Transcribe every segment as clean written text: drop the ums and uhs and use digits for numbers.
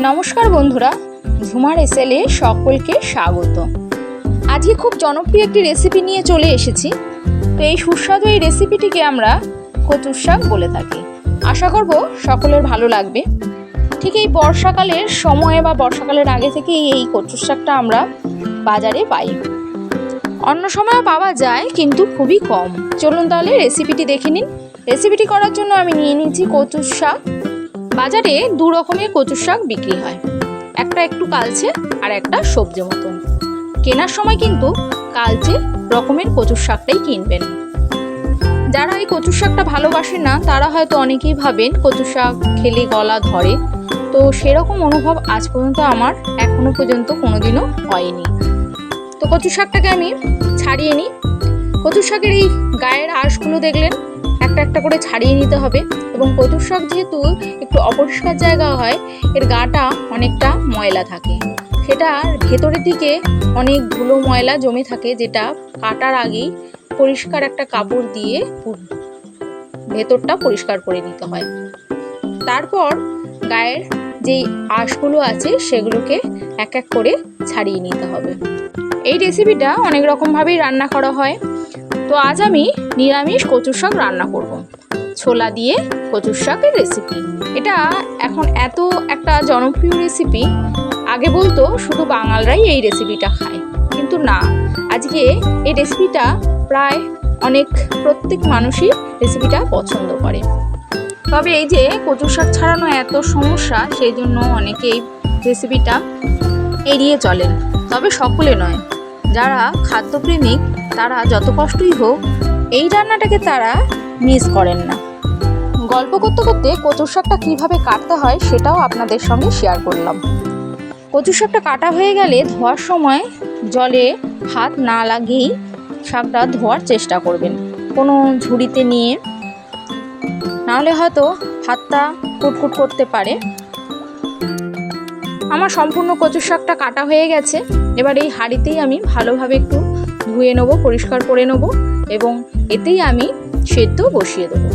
নমস্কার বন্ধুরা, ঝুমার এসেলে সকলকে স্বাগত। আজকে খুব জনপ্রিয় একটি রেসিপি নিয়ে চলে এসেছি। তো এই সুস্বাদু এই রেসিপিটিকে আমরা কচুর শাক বলে থাকি। আশা করব সকলের ভালো লাগবে। ঠিক এই বর্ষাকালের সময়ে বা বর্ষাকালের আগে থেকেই এই কচুর শাকটা আমরা বাজারে পাই। অন্য সময়ও পাওয়া যায় কিন্তু খুবই কম। চলুন তাহলে রেসিপিটি দেখে নিন। রেসিপিটি করার জন্য আমি নিয়ে নিয়েছি কচুর শাক। বাজারে দু রকমের কচুর শাক বিক্রি হয়, একটা একটু কালচে আর একটা সবজি মতন। কেনার সময় কিন্তু কালচে রকমের কচুর শাকটাই কিনবেন। যারা এই কচুর শাকটা ভালোবাসেন না তারা হয়তো অনেকেই ভাবেন কচুর শাক খেলে গলা ধরে, তো সেরকম অনুভব আজ পর্যন্ত আমার এখনো পর্যন্ত কোনোদিনও হয়নি। তো কচুর শাকটাকে আমি ছাড়িয়ে নিই। কচুর শাকের এই গায়ের আঁশগুলো দেখলেন, একটা একটা করে ছাড়িয়ে নিতে হবে। এবং কচুর শাক যেহেতু একটু অপরিষ্কার জায়গা হয়, এর গাটা অনেকটা ময়লা থাকে, সেটা ভেতরের দিকে অনেক ধুলো ময়লা জমে থাকে, যেটা কাটার আগেই পরিষ্কার একটা কাপড় দিয়ে ভেতরটা পরিষ্কার করে নিতে হয়। তারপর গায়ের যেই আঁশগুলো আছে সেগুলোকে এক এক করে ছাড়িয়ে নিতে হবে। এই রেসিপিটা অনেক রকমভাবেই রান্না করা হয়। তো আজ আমি নিরামিষ কচুর শাক রান্না করব, ছোলা দিয়ে কচুর শাকের রেসিপি। এটা এখন এত একটা জনপ্রিয় রেসিপি। আগে বলতো শুধু বাঙালরাই এই রেসিপিটা খায়, কিন্তু না, আজকে এই রেসিপিটা প্রায় প্রত্যেক মানুষই রেসিপিটা পছন্দ করে। তবে এই যে কচুর শাক ছাড়ানো এত সমস্যা, সেই জন্য অনেকেই রেসিপিটা এড়িয়ে চলেন। তবে সকলে নয়, যারা খাদ্যপ্রেমিক তারা যত কষ্টই হোক এই রান্নাটাকে তারা মিস করেন না। গল্প করতে করতে কচুর শাকটা কীভাবে কাটতে হয় সেটাও আপনাদের সঙ্গে শেয়ার করলাম। কচুর শাকটা কাটা হয়ে গেলে ধোয়ার সময় জলে হাত না লাগিয়েই শাকটা ধোয়ার চেষ্টা করবেন, কোনো ঝুড়িতে নিয়ে, নাহলে হয়তো হাতটা কুটকুট করতে পারে। আমার সম্পূর্ণ কচুর শাকটা কাটা হয়ে গেছে। এবার এই হাঁড়িতেই আমি ভালোভাবে একটু ধুয়ে নেবো, পরিষ্কার করে নেবো, এবং এতেই আমি সেদ্ধ বসিয়ে দেবো।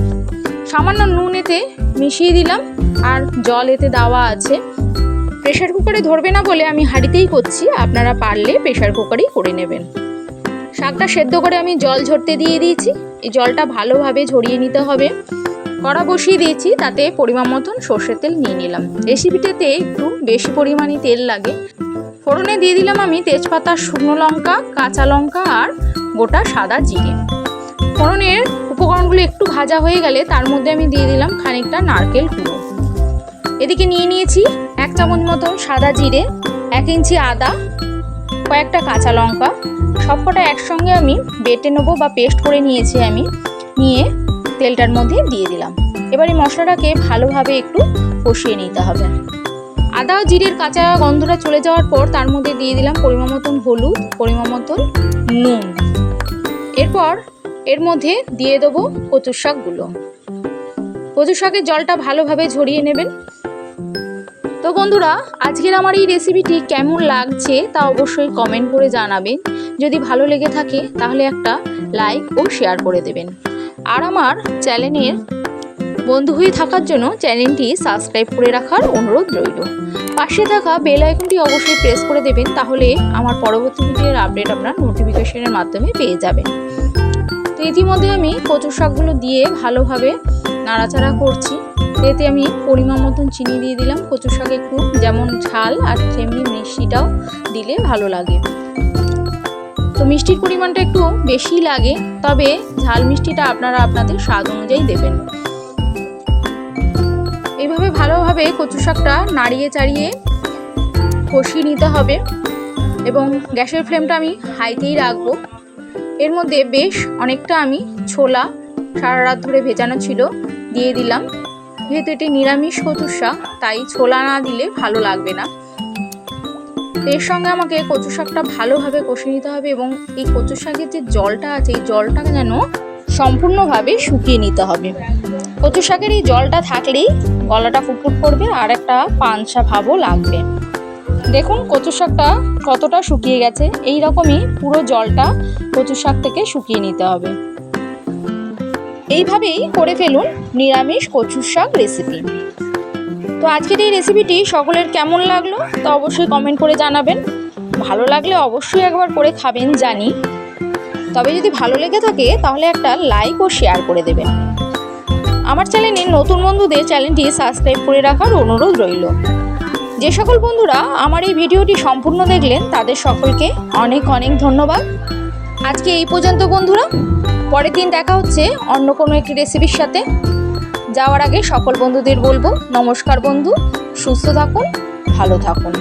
সামান্য নুন এতে মিশিয়ে দিলাম, আর জল এতে দেওয়া আছে। প্রেশার কুকারে ধরবে না বলে আমি হাঁড়িতেই করছি, আপনারা পারলে প্রেশার কুকারেই করে নেবেন। শাকটা সেদ্ধ করে আমি জল ঝরতে দিয়ে দিয়েছি। এই জলটা ভালোভাবে ঝরিয়ে নিতে হবে। কড়া বসিয়ে দিয়েছি, তাতে পরিমাণ মতন সর্ষের তেল নিয়ে নিলাম। রেসিপিটাতে একটু বেশি পরিমাণে তেল লাগে। ফোড়নে দিয়ে দিলাম আমি তেজপাতা, শুকনো লঙ্কা, কাঁচা লঙ্কা আর গোটা সাদা জিরে। ফোড়নের উপকরণগুলো একটু ভাজা হয়ে গেলে তার মধ্যে আমি দিয়ে দিলাম খানিকটা নারকেল কুড়ো। এদিকে নিয়ে নিয়েছি 1 চামচ মতন সাদা জিরে, 1 ইঞ্চি আদা, কয়েকটা কাঁচা লঙ্কা, সবকটা একসঙ্গে আমি বেটে নেবো বা পেস্ট করে নিয়েছি আমি। নিয়ে তেলটার মধ্যে দিয়ে দিলাম। এবার এই মশলাটাকে ভালোভাবে একটু কষিয়ে নিতে হবে। আদা ও জিরের কাঁচা গন্ধটা চলে যাওয়ার পর তার মধ্যে দিয়ে দিলাম পরিমাণ মতন হলুদ, পরিমাণ মতন নুন। এরপর এর মধ্যে দিয়ে দেবো কচুর শাকগুলো। কচুর শাকের জলটা ভালোভাবে ঝরিয়ে নেবেন। তো বন্ধুরা, আজকের আমার এই রেসিপিটি কেমন লাগছে তা অবশ্যই কমেন্ট করে জানাবেন। যদি ভালো লেগে থাকে তাহলে একটা লাইক ও শেয়ার করে দেবেন। আর আমার চ্যানেলের বন্ধু হয়ে থাকার জন্য চ্যানেলটি সাবস্ক্রাইব করে রাখার অনুরোধ রইল। পাশে থাকা বেল আইকনটি অবশ্যই প্রেস করে দেবেন, তাহলে আমার পরবর্তী ভিডিওর আপডেট আপনার নোটিফিকেশনের মাধ্যমে পেয়ে যাবেন। তো ইতিমধ্যে আমি কচুর শাকগুলো দিয়ে ভালোভাবে নাড়াচাড়া করছি। এতে আমি পরিমাণ মতন চিনি দিয়ে দিলাম। কচুর শাক একটু যেমন ঝাল আর তেমনি মিষ্টিটাও দিলে ভালো লাগে। তো মিষ্টির পরিমাণটা একটু বেশি লাগে, তবে ঝাল মিষ্টিটা আপনারা আপনাদের স্বাদ অনুযায়ী দেবেন। এইভাবে ভালোভাবে কচু শাকটা নাড়িয়ে চাড়িয়ে কষিয়ে নিতে হবে, এবং গ্যাসের ফ্লেমটা আমি হাইতেই রাখবো। এর মধ্যে বেশ অনেকটা আমি ছোলা সারা রাত ধরে ভেজানো ছিল দিয়ে দিলাম। যেহেতু এটি নিরামিষ কচুর শাক, তাই ছোলা না দিলে ভালো লাগবে না। এর সঙ্গে আমাকে কচু শাকটা ভালোভাবে কষিয়ে নিতে হবে, এবং এই কচু শাকের যে জলটা আছে এই জলটাকে যেন সম্পূর্ণভাবে শুকিয়ে নিতে হবে। কচু শাকের এই জলটা থাকলেই গলাটা ফুটফুট করবে আর একটা পানসা ভাবও লাগবে। দেখুন কচু শাকটা কতটা শুকিয়ে গেছে। এই রকমই পুরো জলটা কচু শাক থেকে শুকিয়ে নিতে হবে। এইভাবেই করে ফেলুন নিরামিষ কচুর শাক রেসিপি। তো তো আজকের এই রেসিপিটি সকলের কেমন লাগলো তো অবশ্যই কমেন্ট করে জানাবেন। ভালো লাগলে অবশ্যই একবার করে খাবেন জানি, তবে যদি ভালো লেগে থাকে তাহলে একটা লাইক ও শেয়ার করে দেবেন। আমার চ্যানেলের নতুন বন্ধুদের চ্যানেলটি সাবস্ক্রাইব করে রাখার অনুরোধ রইল। যে সকল বন্ধুরা আমার এই ভিডিওটি সম্পূর্ণ দেখলেন তাদের সকলকে অনেক অনেক ধন্যবাদ। আজকে এই পর্যন্ত বন্ধুরা, পরের দিন দেখা হচ্ছে অন্য কোনো একটি রেসিপির সাথে। যাওয়ার আগে সকল বন্ধুদের বলবো নমস্কার বন্ধু, সুস্থ থাকুন, ভালো থাকুন।